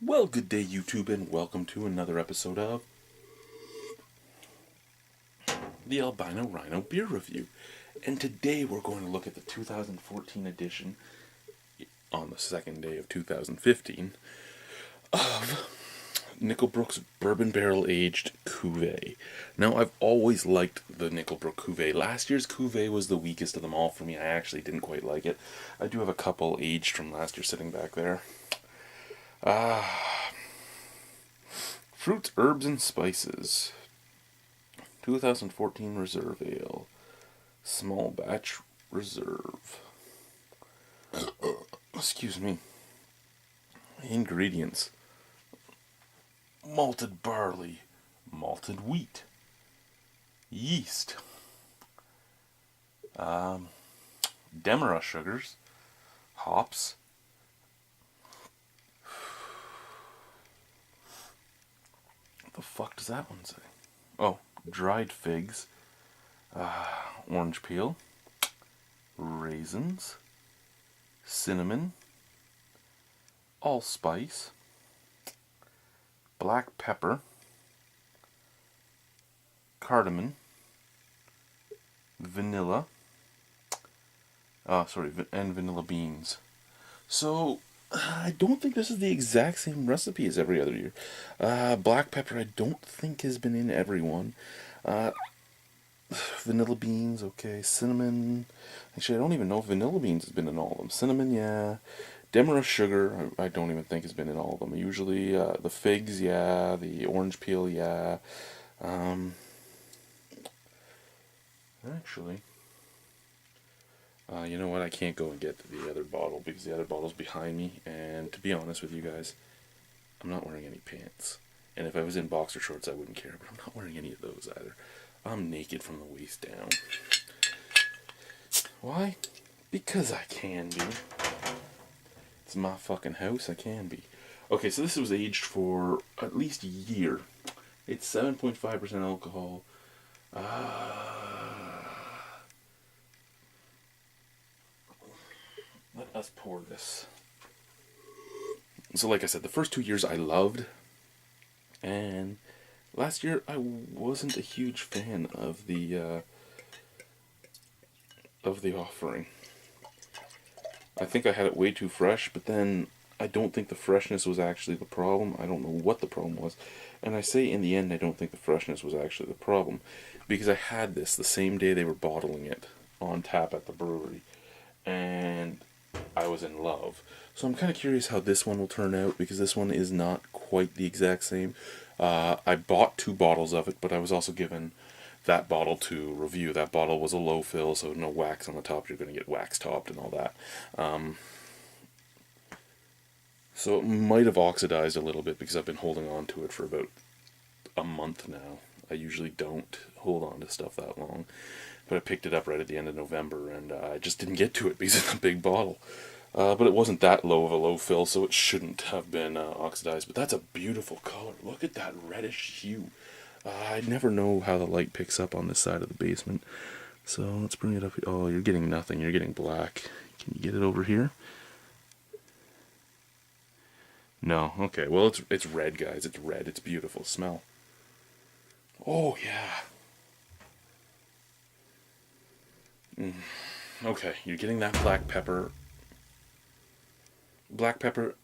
Well, good day, YouTube, and welcome to another episode of the Albino RHino Beer Review. And today we're going to look at the 2014 edition, on the second day of 2015, of Nickel Brook's Bourbon Barrel Aged Cuvee. Now, I've always liked the Nickel Brook Cuvee. Last year's Cuvee was the weakest of them all for me. I actually didn't quite like it. I do have a couple aged from last year sitting back there. Fruits, herbs, and spices. 2014 Reserve Ale. Small batch reserve. Excuse me. Ingredients: malted barley, malted wheat, yeast, demerara sugars, hops, what the fuck does that one say? Oh, dried figs, orange peel, raisins, cinnamon, allspice, black pepper, cardamom, vanilla, and vanilla beans. So, I don't think this is the exact same recipe as every other year. Black pepper I don't think has been in every one. Vanilla beans, okay. Cinnamon, actually I don't even know if vanilla beans has been in all of them. Cinnamon, yeah. Demerara sugar, I don't even think has been in all of them. Usually the figs, yeah. The orange peel, yeah. Actually, you know what? I can't go and get the other bottle because the other bottle's behind me. And to be honest with you guys, I'm not wearing any pants. And if I was in boxer shorts, I wouldn't care. But I'm not wearing any of those either. I'm naked from the waist down. Why? Because I can be. It's my fucking house, I can be. Okay, so this was aged for at least a year. It's 7.5% alcohol. Let us pour this. So like I said, the first 2 years I loved. And last year I wasn't a huge fan of the offering. I think I had it way too fresh, but then I don't think the freshness was actually the problem. I don't know what the problem was. And I say in the end I don't think the freshness was actually the problem, because I had this the same day they were bottling it on tap at the brewery, and I was in love. So I'm kind of curious how this one will turn out, because this one is not quite the exact same. I bought 2 bottles of it, but I was also given that bottle to review. That bottle was a low fill, so no wax on the top. You're going to get wax topped and all that. So it might have oxidized a little bit because I've been holding on to it for about a month now. I usually don't hold on to stuff that long, but I picked it up right at the end of November, and I just didn't get to it because it's a big bottle. But it wasn't that low of a low fill, so it shouldn't have been oxidized. But that's a beautiful color. Look at that reddish hue. I never know how the light picks up on this side of the basement. So let's bring it up. Oh, you're getting nothing. You're getting black. Can you get it over here? No. Okay. Well, it's red, guys. It's red. It's beautiful. Smell. Oh yeah. Okay, you're getting that black pepper,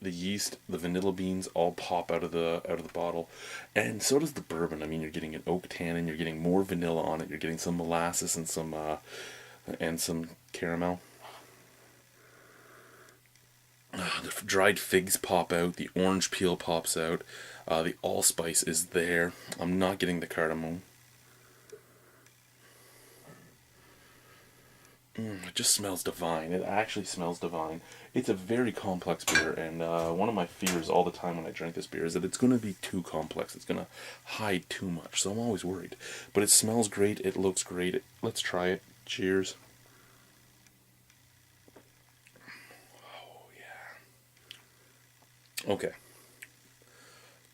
the yeast, the vanilla beans all pop out of the bottle, and so does the bourbon. I mean, you're getting an oak tannin, you're getting more vanilla on it, you're getting some molasses and some caramel. The dried figs pop out, the orange peel pops out, the allspice is there. I'm not getting the cardamom. It just smells divine. It actually smells divine. It's a very complex beer, and one of my fears all the time when I drink this beer is that it's going to be too complex. It's going to hide too much, so I'm always worried. But it smells great. It looks great. Let's try it. Cheers. Oh, yeah. Okay.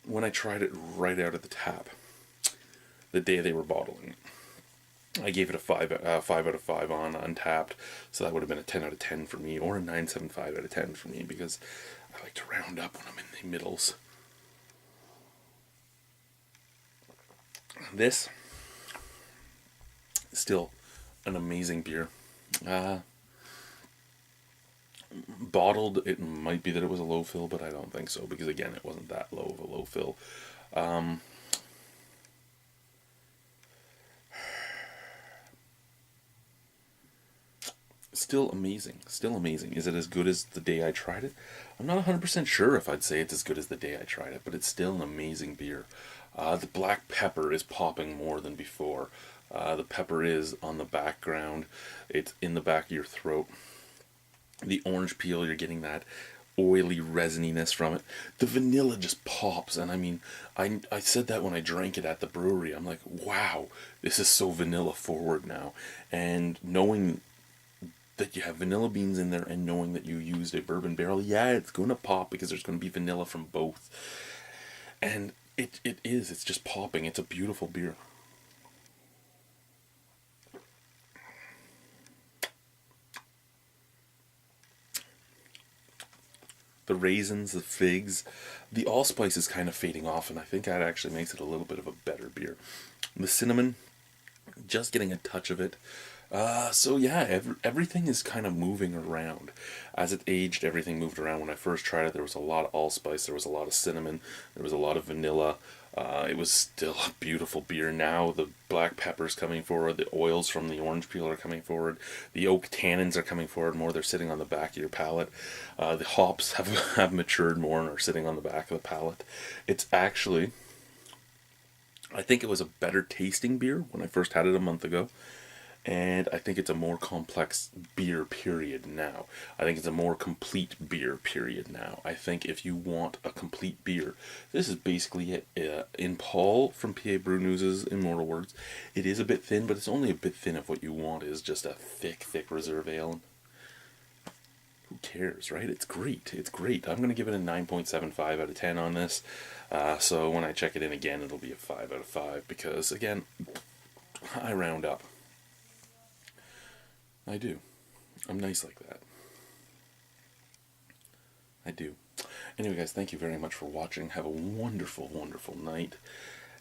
When I tried it right out of the tap, the day they were bottling it, I gave it a 5 out of 5 on Untapped, so that would have been a 10 out of 10 for me, or a 9.75 out of 10 for me, because I like to round up when I'm in the middles. This is still an amazing beer. Bottled, it might be that it was a low fill, but I don't think so, because again, it wasn't that low of a low fill. Still amazing. Still amazing. Is it as good as the day I tried it? I'm not 100% sure if I'd say it's as good as the day I tried it, but it's still an amazing beer. The black pepper is popping more than before. The pepper is on the background. It's in the back of your throat. The orange peel, you're getting that oily resininess from it. The vanilla just pops, and I mean, I said that when I drank it at the brewery. I'm like, wow, this is so vanilla forward now. And knowing that you have vanilla beans in there and knowing that you used a bourbon barrel, yeah, it's going to pop because there's going to be vanilla from both. And it's just popping. It's a beautiful beer. The raisins, the figs, the allspice is kind of fading off, and I think that actually makes it a little bit of a better beer. The cinnamon, just getting a touch of it. So yeah, everything is kind of moving around. As it aged, everything moved around. When I first tried it, there was a lot of allspice, there was a lot of cinnamon, there was a lot of vanilla. It was still a beautiful beer. Now the black pepper's coming forward, the oils from the orange peel are coming forward, the oak tannins are coming forward more. They're sitting on the back of your palate. The hops have matured more and are sitting on the back of the palate. It's actually, I think it was a better tasting beer when I first had it a month ago. And I think it's a more complex beer period now. I think it's a more complete beer period now. I think if you want a complete beer, this is basically it. In Paul from PA Brew News' Immortal Words, it is a bit thin, but it's only a bit thin if what you want is just a thick reserve ale. Who cares, right? It's great. It's great. I'm going to give it a 9.75 out of 10 on this. So when I check it in again, it'll be a 5 out of 5 because, again, I round up. I do. I'm nice like that. I do. Anyway, guys, thank you very much for watching. Have a wonderful, wonderful night.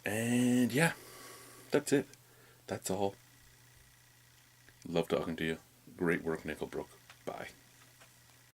And yeah, that's it. That's all. Love talking to you. Great work, Nickel Brook. Bye.